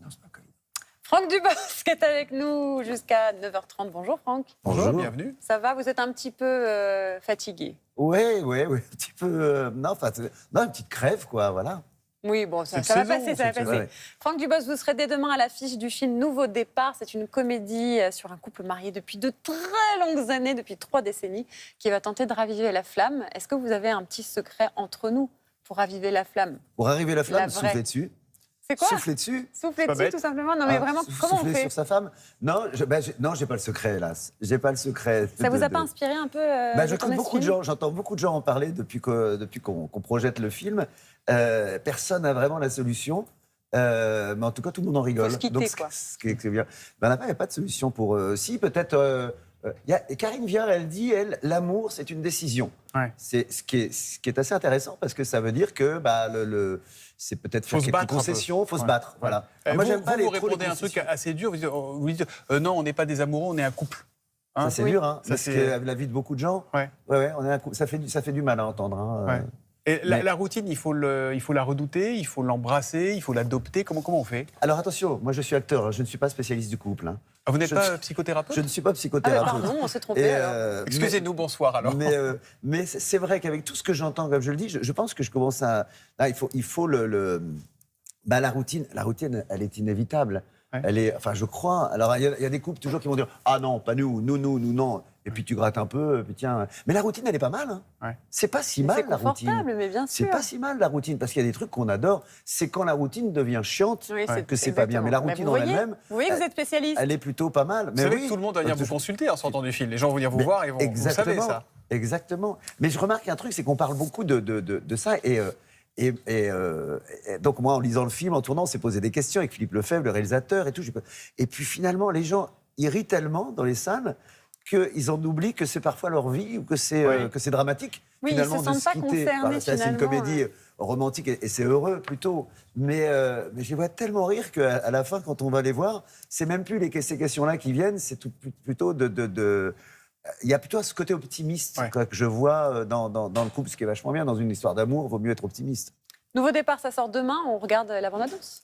Non, c'est pas Covid. Franck Dubosc est avec nous jusqu'à 9h30. Bonjour Franck. Bonjour, bienvenue. Ça va, vous êtes un petit peu fatigué? Oui, un petit peu. Non, une petite crève, quoi, voilà. Oui, bon, ça Cette va saison, passer, ça va cette passer. Ouais. Franck Dubosc, vous serez dès demain à l'affiche du film Nouveau Départ. C'est une comédie sur un couple marié depuis de très longues années, depuis 3 décennies, qui va tenter de raviver la flamme. Est-ce que vous avez un petit secret entre nous pour raviver la flamme? Pour arriver à la flamme, La vraie. souffler dessus. C'est quoi? Souffler dessus. Souffler pas dessus, bête. tout simplement. Non, mais vraiment, comment on Souffler fait? sur sa femme. Non, j'ai pas le secret, hélas. J'ai pas le secret. Ça vous a pas inspiré un peu de tourner ce film? J'entends beaucoup de gens en parler depuis qu'on projette le film. Personne n'a vraiment la solution. Mais en tout cas, tout le monde en rigole. Faut se quitter, quoi. Ce qui est bien. Ben, là-bas, il n'y a pas de solution pour... si, peut-être... et Karine Viard, elle dit, l'amour, c'est une décision. Ouais. C'est ce qui est assez intéressant parce que ça veut dire que c'est peut-être Faut faire se quelques battre un peu. concessions, faut se Ouais. battre. Voilà. Et Moi, vous, j'aime pas vous trop les répondez un truc concessions. assez dur. Vous dites non, on n'est pas des amoureux, on est un couple. Hein? Ça, c'est Oui. dur, hein. Ça, Parce c'est- que la vie de beaucoup de gens, Ouais. on est un couple. Ça fait du mal à entendre. Hein. Ouais. Et Mais- la routine, il faut la redouter, il faut l'embrasser, il faut l'adopter. Comment on fait? Alors attention, moi je suis acteur, hein, je ne suis pas spécialiste du couple. Hein. Ah, vous n'êtes Je- pas psychothérapeute? Je ne suis pas Ah, bah, psychothérapeute. pardon, on s'est trompé. Et, alors. Excusez-nous, bonsoir alors. mais c'est vrai qu'avec tout ce que j'entends, comme je le dis, je pense que je commence à... Là, il faut la routine, elle est inévitable. Ouais. Elle est, enfin, je crois. Alors, il y a des couples toujours qui vont dire « Ah non, pas nous, nous, non ». Et puis tu grattes un peu, puis tiens... Mais la routine, elle est pas mal. Hein. Ouais. C'est pas si Mais mal, c'est la routine. confortable, mais bien C'est sûr. pas si mal, la routine, parce qu'il y a des trucs qu'on adore. C'est quand la routine devient chiante Oui, que c'est pas bien. Mais la exactement. routine vous en voyez, elle-même, vous voyez que vous êtes spécialiste. elle est plutôt pas mal. Vous Mais savez oui, que tout le monde va venir vous consulter en sortant du film. Les gens vont venir vous Mais voir et vont vous savez exactement, ça. exactement. Mais je remarque un truc, c'est qu'on parle beaucoup de ça. Et donc, moi, en lisant le film, en tournant, on s'est posé des questions avec Philippe Lefebvre, le réalisateur et tout. Et puis, finalement, les gens irrient tellement dans les salles qu'ils en oublient que c'est parfois leur vie ou que c'est dramatique. Oui, finalement, ils se de sentent pas quitter. concernés, Ça, c'est une finalement, comédie romantique et c'est heureux, plutôt. Mais je les vois tellement rire qu'à la fin, quand on va les voir, c'est même plus ces questions-là qui viennent, c'est plutôt il y a plutôt ce côté optimiste Ouais. quoi, que je vois dans le couple, ce qui est vachement bien. Dans une histoire d'amour, il vaut mieux être optimiste. Nouveau Départ, ça sort demain. On regarde la bande-annonce.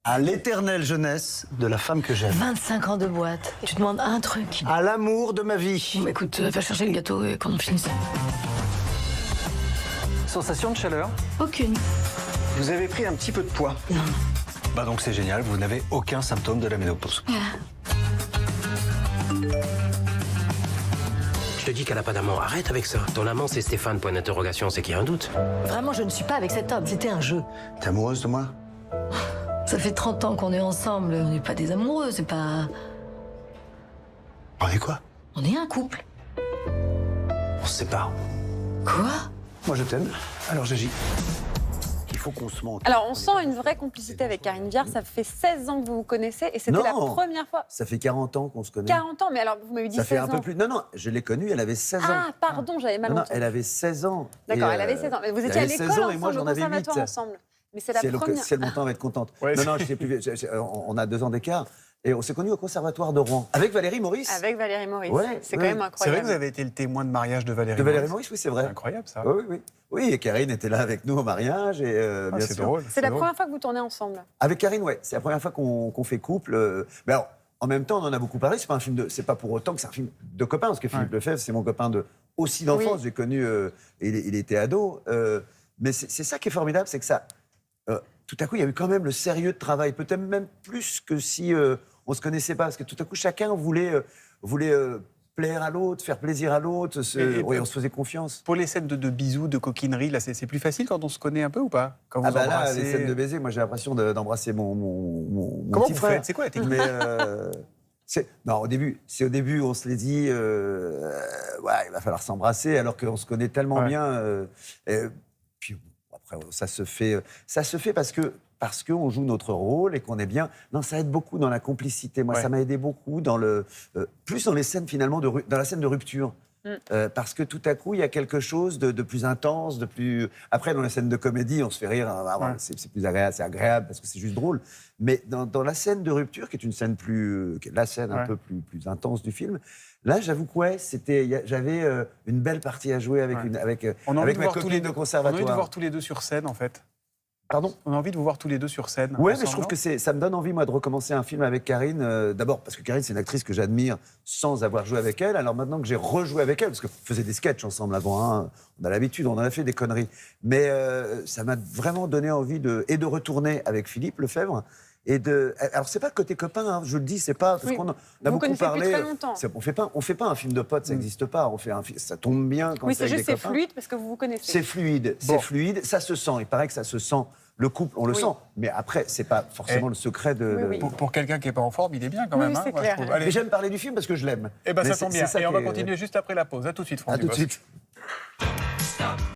À l'éternelle jeunesse de la femme que j'aime. 25 ans de boîte. Tu demandes un truc. À l'amour de ma vie. Bon, écoute, va chercher le gâteau et quand on finisse. Sensation de chaleur. Aucune. Vous avez pris un petit peu de poids. Non. Bah donc c'est génial, vous n'avez aucun symptôme de la ménopause. Je te dis qu'elle a pas d'amant, arrête avec ça. Ton amant, c'est Stéphane, point d'interrogation, c'est qu'il y a un doute. Vraiment, je ne suis pas avec cet homme. C'était un jeu. T'es amoureuse de moi? Ça fait 30 ans qu'on est ensemble. On n'est pas des amoureux, c'est pas... On est quoi? On est un couple. On se sépare. Quoi? Moi je t'aime, alors j'agis. Il faut qu'on se mente. Alors, on sent une vraie complicité avec Karine Viard. Ça fait 16 ans que vous vous connaissez et c'était Non. la première fois. Ça fait 40 ans qu'on se connaît. 40 ans, mais alors vous m'avez dit Ça 16 fait un ans. peu plus. Non, je l'ai connue, elle avait 16 ans. Ah, pardon, j'avais mal Non, entendu. elle avait 16 ans. D'accord, Et, elle avait 16 ans. Mais vous elle étiez à avait 16 l'école ans et moi, ensemble, j'en au avais conservatoire 8. ensemble. Mais c'est la Si elle, première. si elle m'entend, elle va être contente. Ouais, non, je sais plus. On a 2 ans d'écart. Et on s'est connus au conservatoire de Rouen. Avec Valérie Maurice. Avec Valérie Maurice. Ouais, c'est ouais. quand même C'est vrai incroyable. que vous avez été le témoin de mariage de Valérie. De Valérie Maurice, oui, c'est vrai. C'est incroyable ça. Oui. Oui, et Karine était là avec nous au mariage. Et, Ah, bien c'est sûr. drôle. C'est la drôle. première fois que vous tournez ensemble. Avec Karine, ouais. C'est la première fois qu'on fait couple. Mais alors, en même temps, on en a beaucoup parlé. C'est pas pour autant que c'est un film de copains, parce que Philippe Lefebvre, c'est mon copain aussi d'enfance. Oui. J'ai connu. Il était ado. Mais c'est ça qui est formidable, c'est que ça. Tout à coup, il y a eu quand même le sérieux de travail, peut-être même plus que si on se connaissait pas, parce que tout à coup, chacun voulait plaire à l'autre, faire plaisir à l'autre. Oui, on se faisait confiance. Pour les scènes de bisous, de coquinerie, là, c'est plus facile quand on se connaît un peu ou pas? Quand vous Ah bah là, embrassez... les scènes de baiser, moi j'ai l'impression d'embrasser mon Comment petit vous frère. faites? C'est quoi la technique? Mais non, au début, on se l'est dit, ouais, il va falloir s'embrasser, alors qu'on se connaît tellement Ouais. bien. Puis bon, après, ça se fait parce qu'on joue notre rôle et qu'on est bien. Non, ça aide beaucoup dans la complicité. Moi, Ouais. ça m'a aidé beaucoup plus dans les scènes finalement dans la scène de rupture. Parce que tout à coup, il y a quelque chose de plus intense, de plus... Après, dans la scène de comédie, on se fait rire, hein, Ouais. c'est plus agréable, c'est agréable parce que c'est juste drôle. Mais dans la scène de rupture, qui est une scène qui est la scène un Ouais. peu plus intense du film, là, j'avoue que ouais, j'avais une belle partie à jouer avec, Ouais. avec On a envie avec de ma voir tous les copine deux. de On a envie de conservatoire. voir tous les deux sur scène, en fait. Pardon ? On a envie de vous voir tous les deux sur scène. Ouais, mais ensemble, je trouve non que ça me donne envie, moi, de recommencer un film avec Karine. D'abord, parce que Karine, c'est une actrice que j'admire sans avoir joué avec elle. Alors maintenant que j'ai rejoué avec elle, parce qu'on faisait des sketchs ensemble avant, hein, on a l'habitude, on en a fait des conneries. Mais ça m'a vraiment donné envie de retourner avec Philippe Lefebvre. Alors, c'est pas côté copain, hein, je le dis, c'est pas. Parce Oui. qu'on a Vous beaucoup connaissez depuis parlé. très longtemps. On fait pas un film de potes, ça n'existe pas. On fait ça tombe bien quand Oui, c'est c'est avec juste, des c'est copains. fluide parce que vous vous connaissez. C'est fluide, Bon. c'est fluide, ça se sent. Il paraît que ça se sent. Le couple, on le Oui. sent. Mais après, c'est pas forcément Et- le secret de. Oui, oui. Pour quelqu'un qui n'est pas en forme, il est bien quand Oui, même. c'est moi, clair. je trouve. Mais Allez, j'aime parler du film parce que je l'aime. eh ben, Mais ça c'est- tombe bien. c'est ça Et on qui va est- continuer juste après la pause. À tout de suite, Franck À tout de Dubosc. suite.